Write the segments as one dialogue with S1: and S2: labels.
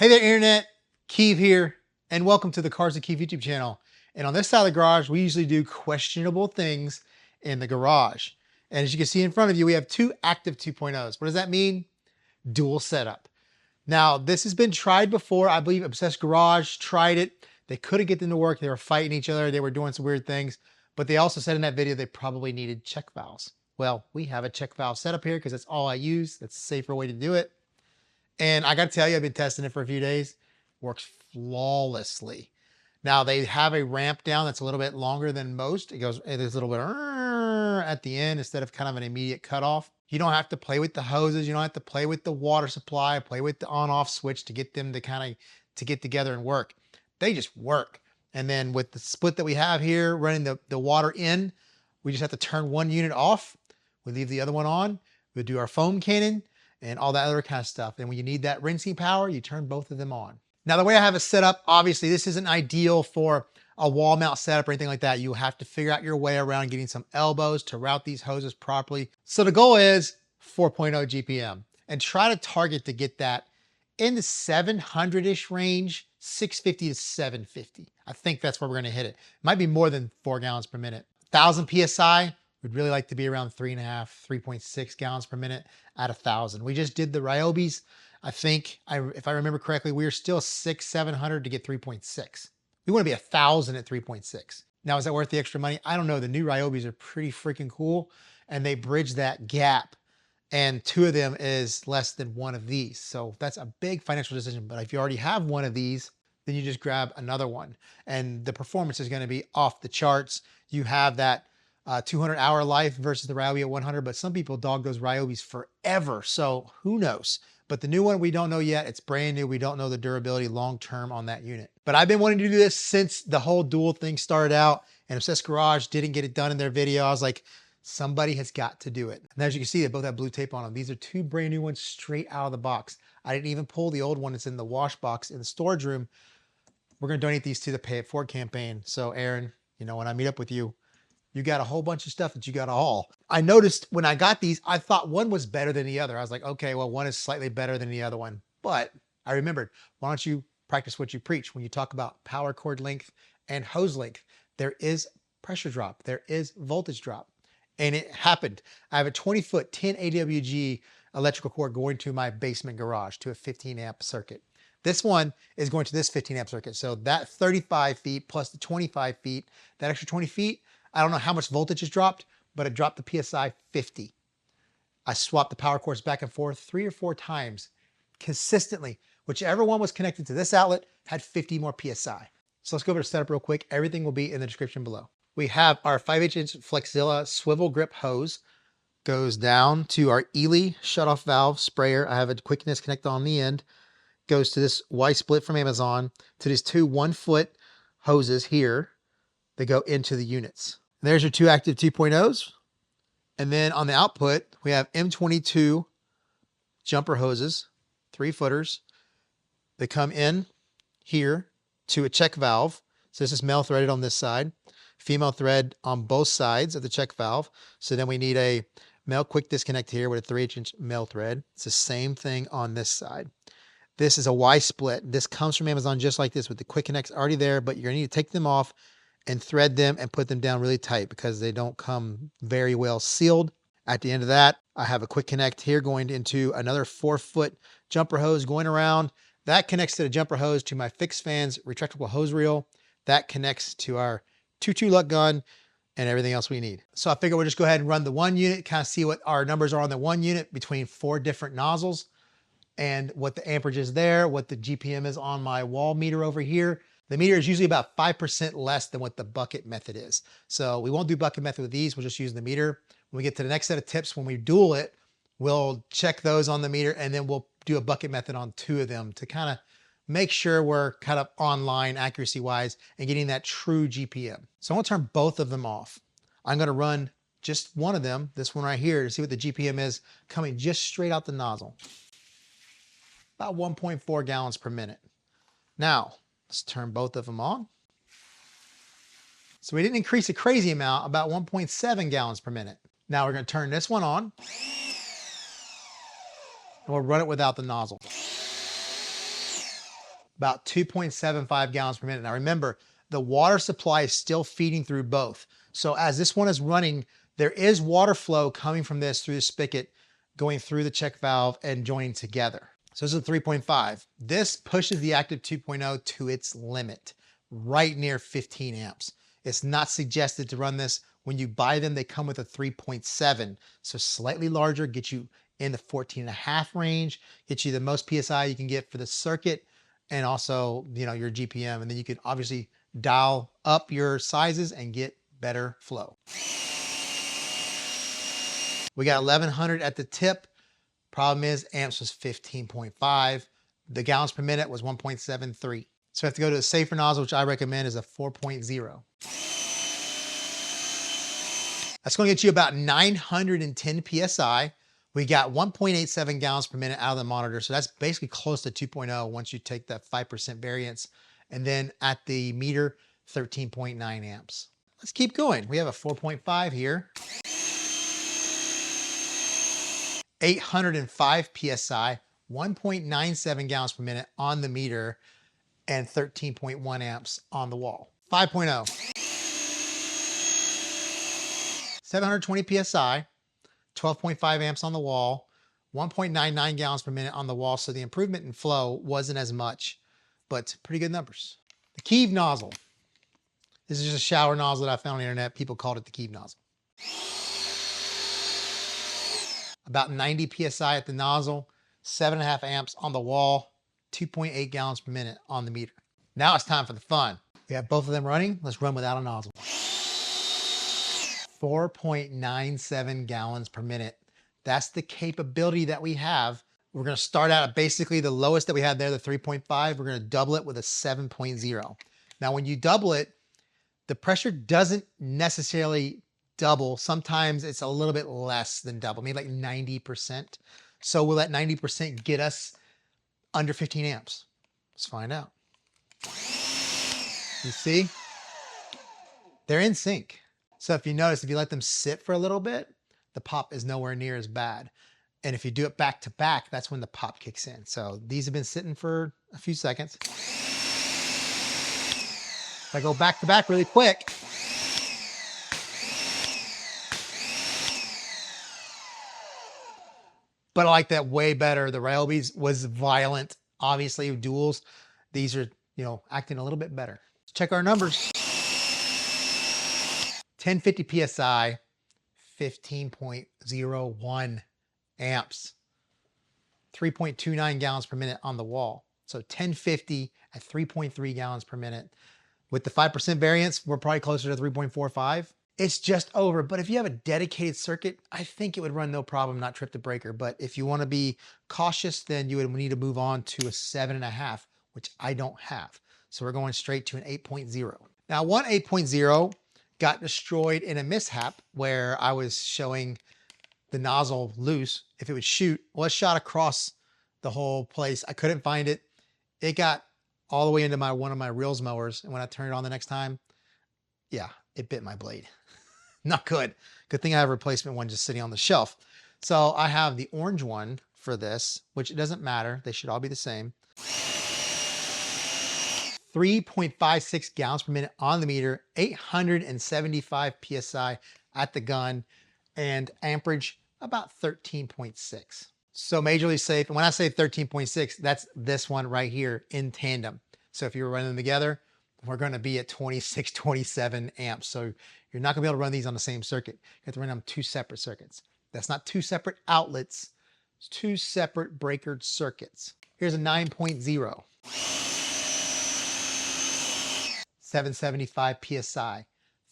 S1: Hey there, Internet. Keeve here, and welcome to the Cars and Keeve YouTube channel. And on this side of the garage, we usually do questionable things in the garage. And as you can see in front of you, we have two active 2.0s. What does that mean? Dual setup. Now, this has been tried before. I believe Obsessed Garage tried it. They couldn't get them to work. They were fighting each other. They were doing some weird things. But they also said in that video they probably needed check valves. Well, we have a check valve setup here because that's all I use. That's a safer way to do it. And I got to tell you, I've been testing it for a few days. Works flawlessly. Now they have a ramp down that's a little bit longer than most. There's a little bit at the end instead of kind of an immediate cutoff. You don't have to play with the hoses. You don't have to play with the water supply, play with the on-off switch to get them to get together and work. They just work. And then with the split that we have here running the water in, we just have to turn one unit off. We leave the other one on. We do our foam cannon and all that other kind of stuff. And when you need that rinsing power, you turn both of them on. Now, the way I have it set up, obviously this isn't ideal for a wall mount setup or anything like that. You have to figure out your way around getting some elbows to route these hoses properly. So the goal is 4.0 GPM and try to target to get that in the 700-ish range, 650 to 750. I think that's where we're gonna hit it. It might be more than 4 gallons per minute. 1,000 PSI, we'd really like to be around 3.5, 3.6 gallons per minute at 1,000. We just did the Ryobis. I think, if I remember correctly, we are still 700 to get 3.6. We want to be 1,000 at 3.6. Now, is that worth the extra money? I don't know. The new Ryobis are pretty freaking cool, and they bridge that gap. And 2 of them is less than 1 of these. So that's a big financial decision. But if you already have 1 of these, then you just grab another one. And the performance is going to be off the charts. You have that 200-hour life versus the Ryobi at 100, but some people dog those Ryobis forever. So who knows? But the new one, we don't know yet. It's brand new. We don't know the durability long-term on that unit. But I've been wanting to do this since the whole dual thing started out, and Obsessed Garage didn't get it done in their video. I was like, somebody has got to do it. And as you can see, they both have blue tape on them. These are 2 brand new ones straight out of the box. I didn't even pull the old one that's in the wash box in the storage room. We're going to donate these to the Pay It Forward campaign. So Aaron, you know, when I meet up with you, you got a whole bunch of stuff that you got to haul. I noticed when I got these, I thought one was better than the other. I was like, okay, well, one is slightly better than the other one. But I remembered, why don't you practice what you preach when you talk about power cord length and hose length? There is pressure drop. There is voltage drop. And it happened. I have a 20-foot 10 AWG electrical cord going to my basement garage to a 15 amp circuit. This one is going to this 15 amp circuit. So that 35 feet plus the 25 feet, that extra 20 feet, I don't know how much voltage has dropped, but it dropped the PSI 50. I swapped the power cords back and forth 3 or 4 times consistently. Whichever one was connected to this outlet had 50 more PSI. So let's go over to setup real quick. Everything will be in the description below. We have our 5/8" Flexzilla swivel grip hose. Goes down to our Ely shutoff valve sprayer. I have a quick disconnect on the end. Goes to this Y-split from Amazon to these 2 1-foot hoses here. They go into the units. There's your 2 active 2.0s. And then on the output, we have M22 jumper hoses, 3-footers. They come in here to a check valve. So this is male threaded on this side, female thread on both sides of the check valve. So then we need a male quick disconnect here with a 3/8" male thread. It's the same thing on this side. This is a Y-split. This comes from Amazon just like this with the quick connects already there, but you're gonna need to take them off and thread them and put them down really tight because they don't come very well sealed. At the end of that, I have a quick connect here going into another 4-foot jumper hose going around. That connects to the jumper hose to my fixed fans retractable hose reel. That connects to our 2.2 luck gun and everything else we need. So I figure we'll just go ahead and run the 1 unit, kind of see what our numbers are on the 1 unit between 4 different nozzles and what the amperage is there, what the GPM is on my wall meter over here. The meter is usually about 5% less than what the bucket method is. So we won't do bucket method with these. We'll just use the meter. When we get to the next set of tips, when we dual it, we'll check those on the meter and then we'll do a bucket method on 2 of them to kind of make sure we're kind of online accuracy wise and getting that true GPM. So I'm gonna turn both of them off. I'm gonna run just one of them, this one right here, to see what the GPM is coming just straight out the nozzle. About 1.4 gallons per minute. Now, let's turn both of them on. So we didn't increase a crazy amount, about 1.7 gallons per minute. Now we're going to turn this one on. And we'll run it without the nozzle. about 2.75 gallons per minute. Now remember, the water supply is still feeding through both. So as this one is running, there is water flow coming from this through the spigot, going through the check valve and joining together. So this is a 3.5. This pushes the active 2.0 to its limit, right near 15 amps. It's not suggested to run this. When you buy them, they come with a 3.7. So slightly larger, gets you in the 14.5 range, gets you the most PSI you can get for the circuit, and also, your GPM. And then you can obviously dial up your sizes and get better flow. We got 1100 at the tip. Problem is amps was 15.5. The gallons per minute was 1.73. So we have to go to a safer nozzle, which I recommend is a 4.0. That's going to get you about 910 PSI. We got 1.87 gallons per minute out of the monitor. So that's basically close to 2.0 once you take that 5% variance. And then at the meter, 13.9 amps. Let's keep going. We have a 4.5 here. 805 PSI, 1.97 gallons per minute on the meter, and 13.1 amps on the wall. 5.0. 720 PSI, 12.5 amps on the wall, 1.99 gallons per minute on the wall. So the improvement in flow wasn't as much, but pretty good numbers. The Keeve nozzle. This is just a shower nozzle that I found on the internet. People called it the Keeve nozzle. About 90 PSI at the nozzle, 7.5 amps on the wall, 2.8 gallons per minute on the meter. Now it's time for the fun. We have both of them running. Let's run without a nozzle. 4.97 gallons per minute. That's the capability that we have. We're going to start out at basically the lowest that we had there, the 3.5. We're going to double it with a 7.0. Now, when you double it, the pressure doesn't necessarily double. Sometimes it's a little bit less than double, maybe like 90%. So will that 90% get us under 15 amps? Let's find out. You see? They're in sync. So if you notice, if you let them sit for a little bit, the pop is nowhere near as bad. And if you do it back to back, that's when the pop kicks in. So these have been sitting for a few seconds. If I go back to back really quick, but I like that way better. The Ryobi's was violent, obviously duals. These are, acting a little bit better. Let's check our numbers. 1050 PSI, 15.01 amps, 3.29 gallons per minute on the wall. So 1050 at 3.3 gallons per minute. With the 5% variance, we're probably closer to 3.45. It's just over, but if you have a dedicated circuit, I think it would run no problem, not trip the breaker. But if you want to be cautious, then you would need to move on to a 7.5, which I don't have. So we're going straight to an 8.0. Now, one 8.0 got destroyed in a mishap where I was showing the nozzle loose. If it would shoot, well, it shot across the whole place. I couldn't find it. It got all the way into one of my reels mowers. And when I turned it on the next time, yeah, it bit my blade. Not good. Good thing I have a replacement one just sitting on the shelf. So I have the orange one for this, which it doesn't matter. They should all be the same. 3.56 gallons per minute on the meter, 875 PSI at the gun, and amperage about 13.6. So majorly safe. And when I say 13.6, that's this one right here in tandem. So if you were running them together, we're going to be at 26, 27 amps. So you're not going to be able to run these on the same circuit. You have to run them two separate circuits. That's not two separate outlets. It's two separate breakered circuits. Here's a 9.0. 775 PSI,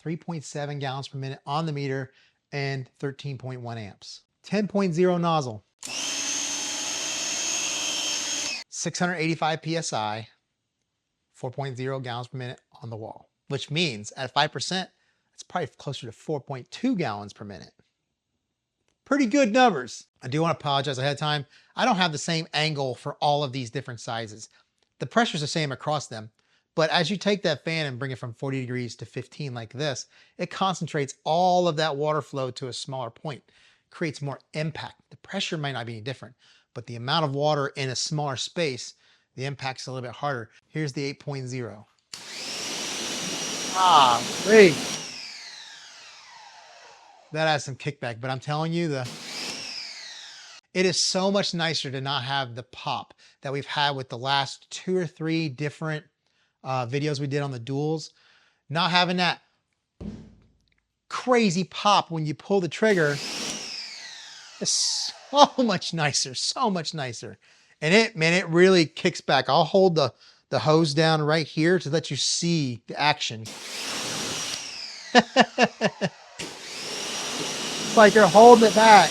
S1: 3.7 gallons per minute on the meter, and 13.1 amps. 10.0 nozzle. 685 PSI, 4.0 gallons per minute on the wall, which means at 5%, it's probably closer to 4.2 gallons per minute. Pretty good numbers. I do want to apologize ahead of time. I don't have the same angle for all of these different sizes. The pressure's the same across them, but as you take that fan and bring it from 40 degrees to 15 like this, it concentrates all of that water flow to a smaller point, creates more impact. The pressure might not be any different, but the amount of water in a smaller space, the impact's a little bit harder. Here's the 8.0. Ah, wait. That has some kickback, but I'm telling you, it is so much nicer to not have the pop that we've had with the last 2 or 3 different videos we did on the duals. Not having that crazy pop when you pull the trigger is so much nicer, so much nicer. And it really kicks back. I'll hold the hose down right here to let you see the action. It's like you're holding it back.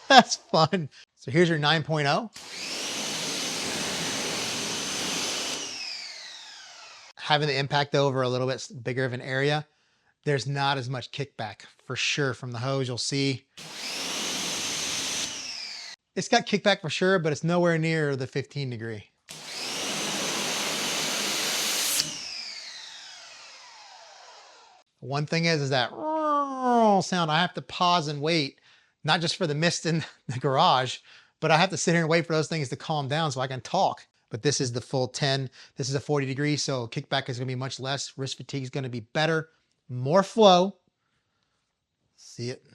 S1: That's fun. So here's your 9.0. Having the impact over a little bit bigger of an area, there's not as much kickback for sure from the hose. You'll see it's got kickback for sure, but it's nowhere near the 15 degree. One thing is that sound. I have to pause and wait, not just for the mist in the garage, but I have to sit here and wait for those things to calm down so I can talk. But this is the full 10. This is a 40 degree, so kickback is going to be much less. Wrist fatigue is going to be better. More flow. See it?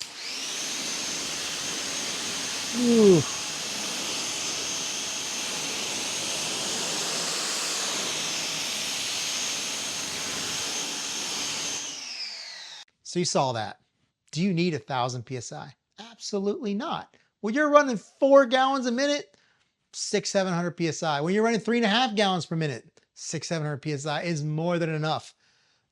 S1: Ooh. So you saw that. Do you need 1,000 PSI? Absolutely not. When you're running 4 gallons a minute, 600-700 PSI. When you're running 3.5 gallons per minute, 600-700 PSI is more than enough.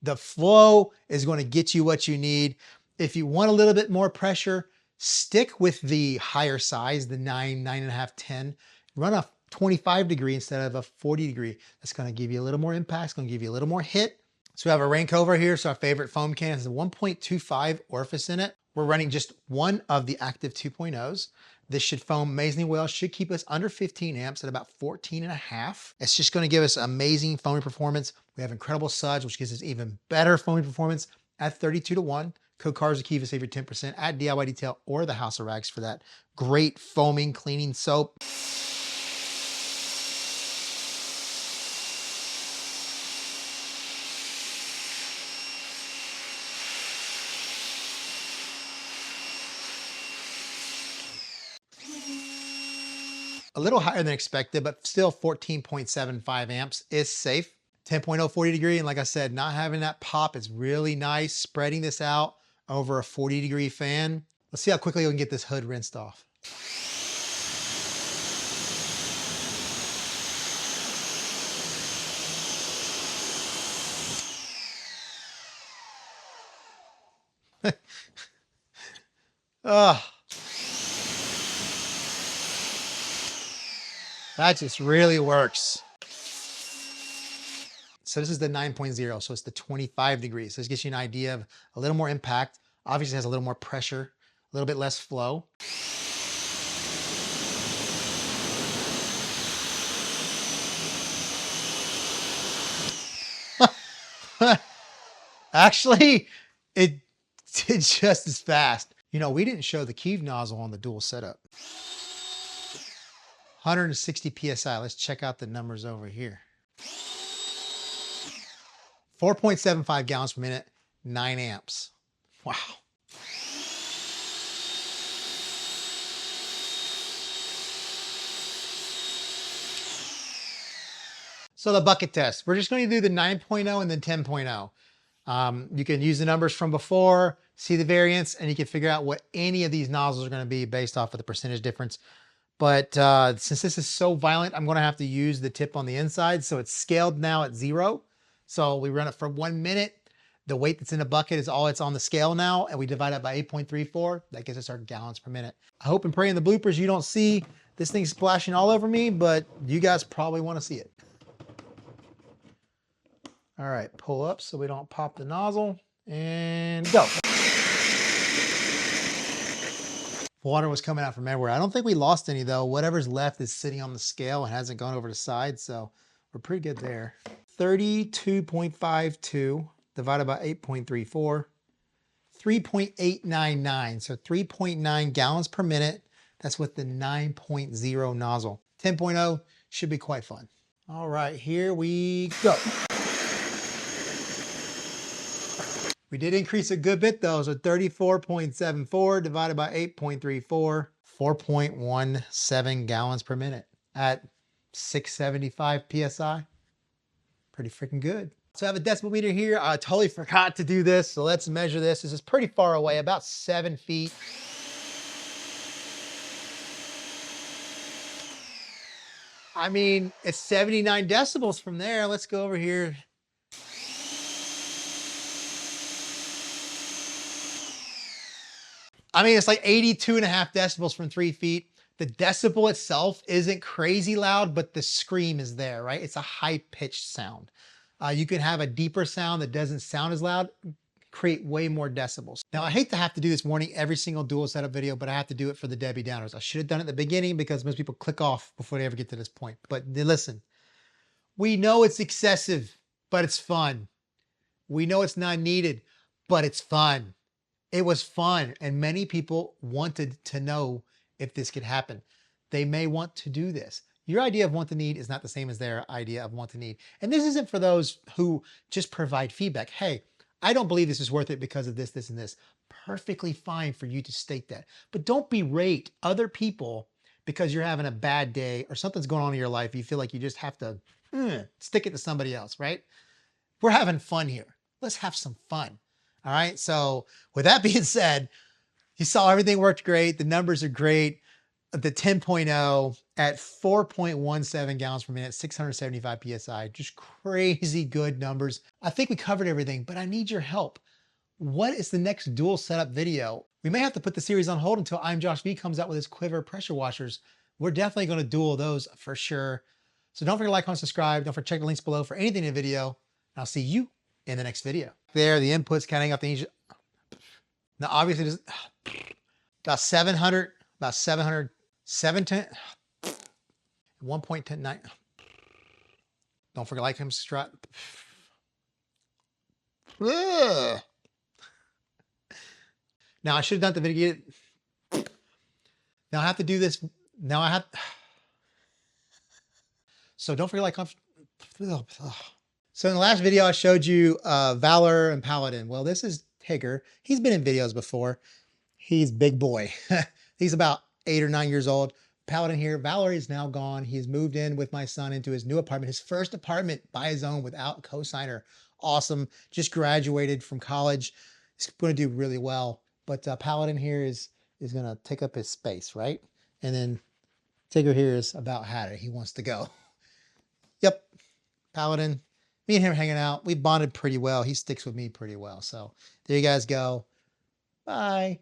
S1: The flow is going to get you what you need. If you want a little bit more pressure, stick with the higher size, the 9, 9.5, 10. Run a 25 degree instead of a 40 degree. That's going to give you a little more impact. It's going to give you a little more hit. So we have a rain cover here. So our favorite foam can has a 1.25 orifice in it. We're running just one of the active 2.0s. This should foam amazingly well. Should keep us under 15 amps at about 14.5. It's just going to give us amazing foaming performance. We have incredible suds, which gives us even better foaming performance at 32-1. Code CARS-A-KEY to save your 10% at DIY Detail or the House of Rags for that great foaming cleaning soap. A little higher than expected, but still 14.75 amps is safe. 10.0 40 degree, and like I said, not having that pop is really nice. Spreading this out over a 40 degree fan. Let's see how quickly we can get this hood rinsed off. Oh, that just really works. So this is the 9.0, so it's the 25 degrees. So this gives you an idea of a little more impact. Obviously has a little more pressure, a little bit less flow. Actually, it did just as fast. You know, we didn't show the Keeve nozzle on the dual setup. 160 PSI. Let's check out the numbers over here. 4.75 gallons per minute, 9 amps. Wow. So the bucket test, we're just going to do the 9.0 and then 10.0. You can use the numbers from before, see the variance, and you can figure out what any of these nozzles are going to be based off of the percentage difference. But since this is so violent, I'm going to have to use the tip on the inside. So it's scaled now at 0. So we run it for 1 minute. The weight that's in the bucket is all it's on the scale now, and we divide it by 8.34. That gives us our gallons per minute. I hope and pray in the bloopers you don't see this thing splashing all over me, but you guys probably want to see it. All right, pull up so we don't pop the nozzle, and go. Water was coming out from everywhere. I don't think we lost any though. Whatever's left is sitting on the scale and hasn't gone over the side, so We're pretty good there. 32.52 divided by 8.34, 3.899. So 3.9 gallons per minute. That's with the 9.0 nozzle. 10.0 should be quite fun. All right, here we go. We did increase a good bit though. So 34.74 divided by 8.34, 4.17 gallons per minute at 675 PSI. Pretty freaking good. So I have a decibel meter here. I totally forgot to do this. So let's measure this. This is pretty far away, about 7 feet. I mean, it's 79 decibels from there. Let's go over here. I mean, it's like 82.5 decibels from 3 feet. The decibel itself isn't crazy loud, but the scream is there, right? It's a high-pitched sound. You can have a deeper sound that doesn't sound as loud, create way more decibels. Now, I hate to have to do this warning every single dual setup video, but I have to do it for the Debbie Downers. I should have done it at the beginning because most people click off before they ever get to this point. But listen, we know it's excessive, but it's fun. We know it's not needed, but it's fun. It was fun, and many people wanted to know if this could happen. They may want to do this. Your idea of want to need is not the same as their idea of want to need. And this isn't for those who just provide feedback. Hey, I don't believe this is worth it because of this, this, and this. Perfectly fine for you to state that. But don't berate other people because you're having a bad day or something's going on in your life. You feel like you just have to stick it to somebody else, right? We're having fun here. Let's have some fun. All right. So with that being said, you saw everything worked great. The numbers are great. The 10.0 at 4.17 gallons per minute, 675 PSI, just crazy good numbers. I think we covered everything, but I need your help. What is the next dual setup video? We may have to put the series on hold until I'm Josh V comes out with his Quiver pressure washers. We're definitely going to dual those for sure. So don't forget to like, comment, subscribe. Don't forget to check the links below for anything in the video. And I'll see you in the next video. There, the inputs counting up the now obviously there's about 700, 710, 1.109. Don't forget to like, comment, subscribe. Ugh. Now I should have done the video. Now I have to do this. Now I have. So don't forget to like, so in the last video, I showed you Valor and Paladin. Well, this is Tigger. He's been in videos before. He's big boy. He's about 8 or 9 years old. Paladin here. Valor is now gone. He's moved in with my son into his new apartment, his first apartment by his own without co-signer. Awesome. Just graduated from college. He's going to do really well. But Paladin here is going to take up his space, right? And then Tigger here is about had it. He wants to go. Yep. Paladin. Me and him hanging out. We bonded pretty well. He sticks with me pretty well. So there you guys go. Bye.